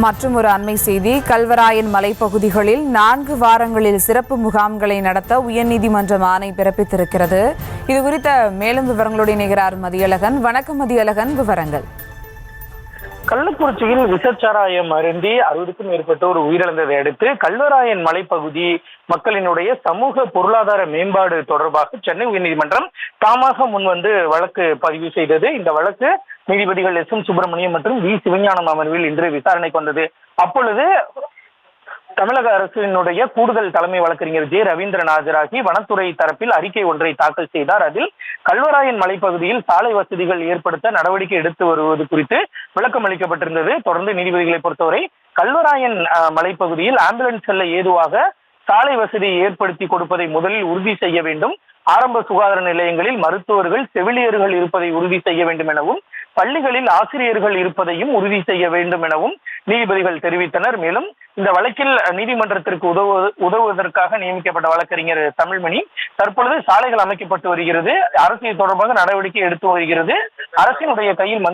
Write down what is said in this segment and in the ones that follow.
மற்றும் ஒரு அண்மை செய்தி, கல்வராயன் மலைப்பகுதிகளில் 4 வாரங்களில் சிறப்பு முகாம்களை நடத்த உயர்நீதிமன்றம் ஆணை பிறப்பித்திருக்கிறது. இது குறித்த மேலும் விவரங்களோடு இணைகிறார் மதியழகன். வணக்கம் மதியழகன், விவரங்கள். கள்ளக்குறிச்சியில் விஷச்சாராயம் அருந்தி 60க்கும் மேற்பட்டோர் உயிரிழந்ததை அடுத்து கல்வராயன் மலைப்பகுதி மக்களினுடைய சமூக பொருளாதார மேம்பாடு தொடர்பாக சென்னை உயர்நீதிமன்றம் தாமாக முன்வந்து வழக்கு பதிவு செய்தது. இந்த வழக்கு நீதிபதிகள் எஸ். எம். சுப்பிரமணியம் மற்றும் வி. சிவஞானம் அமர்வில் இன்று விசாரணைக்கு வந்தது. அப்பொழுது தமிழக அரசினுடைய கூடுதல் தலைமை வழக்கறிஞர் ஜே. ரவீந்திரன் ஆஜராகி வனத்துறை தரப்பில் அறிக்கை ஒன்றை தாக்கல் செய்தார். அதில் கல்வராயன் மலைப்பகுதியில் சாலை வசதிகள் ஏற்படுத்த நடவடிக்கை எடுத்து வருவது குறித்து விளக்கம் அளிக்கப்பட்டிருந்தது. தொடர்ந்து நீதிபதிகளை பொறுத்தவரை கல்வராயன் மலைப்பகுதியில் ஆம்புலன்ஸ் செல்ல ஏதுவாக சாலை வசதி ஏற்படுத்தி கொடுப்பதை முதலில் உறுதி செய்ய வேண்டும். ஆரம்ப சுகாதார நிலையங்களில் மருத்துவர்கள், செவிலியர்கள் இருப்பதை உறுதி செய்ய வேண்டும் எனவும், பள்ளிகளில் ஆசிரியர்கள் இருப்பதையும் உறுதி செய்ய வேண்டும் எனவும் நீதிபதிகள் தெரிவித்தனர். மேலும் இந்த வழக்கில் நீதிமன்றத்திற்கு உதவுவதற்காக நியமிக்கப்பட்ட வழக்கறிஞர் தமிழ்மணி தற்பொழுது சாலைகள் அமைக்கப்பட்டு வருகிறது, அரசு தொடர்பாக நடவடிக்கை எடுத்து வருகிறது, அரசினுடைய கையில்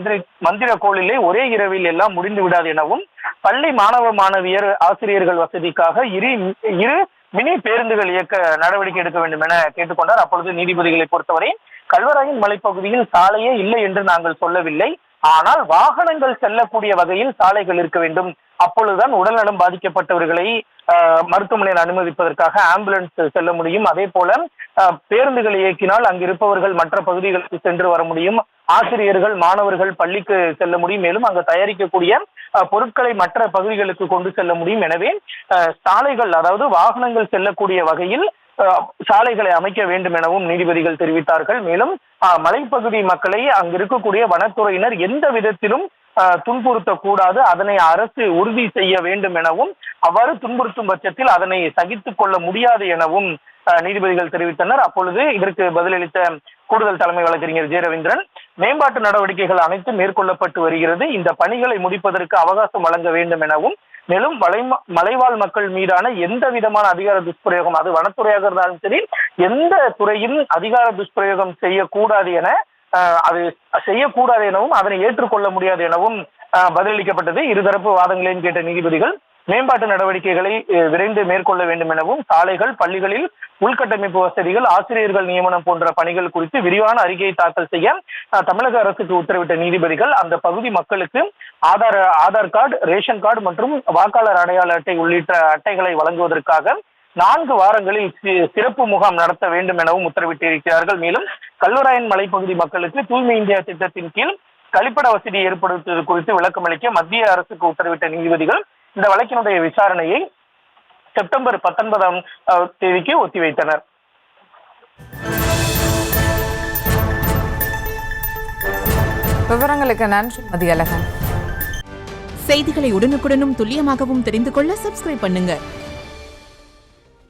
மந்திர கோலிலே ஒரே இரவில் எல்லாம் முடிந்து விடாது எனவும், பள்ளி மாணவ மாணவியர் ஆசிரியர்கள் வசதிக்காக இரு மினி பேருந்துகள் இயக்க நடவடிக்கை எடுக்க வேண்டும் என கேட்டுக்கொண்டார். அப்பொழுது நீதிபதிகளை பொறுத்தவரை கல்வராயன் மலைப்பகுதியில் சாலையே இல்லை என்று நாங்கள் சொல்லவில்லை, ஆனால் வாகனங்கள் செல்லக்கூடிய வகையில் சாலைகள் இருக்க வேண்டும். அப்பொழுதுதான் உடல்நலம் பாதிக்கப்பட்டவர்களை மருத்துவமனையில் அனுமதிப்பதற்காக ஆம்புலன்ஸ் செல்ல முடியும். அதே போல பேருந்துகள் இயக்கினால் அங்கு இருப்பவர்கள் மற்ற பகுதிகளுக்கு சென்று வர முடியும். ஆசிரியர்கள், மாணவர்கள் பள்ளிக்கு செல்ல முடியும். மேலும் அங்கு தயாரிக்கக்கூடிய பொருட்களை மற்ற பகுதிகளுக்கு கொண்டு செல்ல முடியும். எனவே சாலைகள், அதாவது வாகனங்கள் செல்லக்கூடிய வகையில் சாலைகளை அமைக்க வேண்டும் எனவும் நீதிபதிகள் தெரிவித்தார்கள். மேலும் மலைப்பகுதி மக்களை அங்கு இருக்கக்கூடிய வனத்துறையினர் எந்த விதத்திலும் துன்புறுத்தக்கூடாது, அதனை அரசு உறுதி செய்ய வேண்டும் எனவும், அவ்வாறு துன்புறுத்தும் பட்சத்தில் அதனை சகித்துக் கொள்ள முடியாது எனவும் நீதிபதிகள் தெரிவித்தனர். அப்பொழுது இதற்கு பதிலளித்த கூடுதல் தலைமை வழக்கறிஞர் ஜே. ரவீந்திரன், மேம்பாட்டு நடவடிக்கைகள் அனைத்தும் மேற்கொள்ளப்பட்டு வருகிறது, இந்த பணிகளை முடிப்பதற்கு அவகாசம் வழங்க வேண்டும் எனவும், மேலும் மலைவாழ் மக்கள் மீதான எந்த விதமான அதிகார துஷ்பிரயோகம், அது வனத்துறையாக இருந்தாலும் சரி, எந்த துறையும் அதிகார துஷ்பிரயோகம் செய்யக்கூடாது எனவும் அதனை ஏற்றுக்கொள்ள முடியாது எனவும் பதிலளிக்கப்பட்டது. இருதரப்பு வாதங்களையும் கேட்ட நீதிபதிகள் மேம்பாட்டு நடவடிக்கைகளை விரைந்து மேற்கொள்ள வேண்டும் எனவும், சாலைகள், பள்ளிகளில் உள்கட்டமைப்பு வசதிகள், ஆசிரியர்கள் நியமனம் போன்ற பணிகள் குறித்து விரிவான அறிக்கையை தாக்கல் செய்ய தமிழக அரசுக்கு உத்தரவிட்ட நீதிபதிகள் அந்த பகுதி மக்களுக்கு ஆதார் கார்டு, ரேஷன் கார்டு மற்றும் வாக்காளர் அடையாள அட்டை உள்ளிட்ட அட்டைகளை வழங்குவதற்காக 4 வாரங்களில் சிறப்பு முகாம் நடத்த வேண்டும் எனவும் உத்தரவிட்டிருக்கிறார்கள். மேலும் கல்வராயன் மலைப்பகுதி மக்களுக்கு தூய்மை இந்தியா திட்டத்தின் கீழ் கழிப்பிட வசதி ஏற்படுத்துவது குறித்து விளக்கம் அளிக்க மத்திய அரசுக்கு உத்தரவிட்ட நீதிபதிகள் இந்த வழக்கினுடைய விசாரணையை செப்டம்பர் 19ஆம் தேதிக்கு ஒத்திவைத்தனர். விவரங்களுக்கு நன்றி மதியழகன். செய்திகளை உடனுக்குடனும் துல்லியமாகவும் தெரிந்து கொள்ள சப்ஸ்கிரைப் பண்ணுங்க.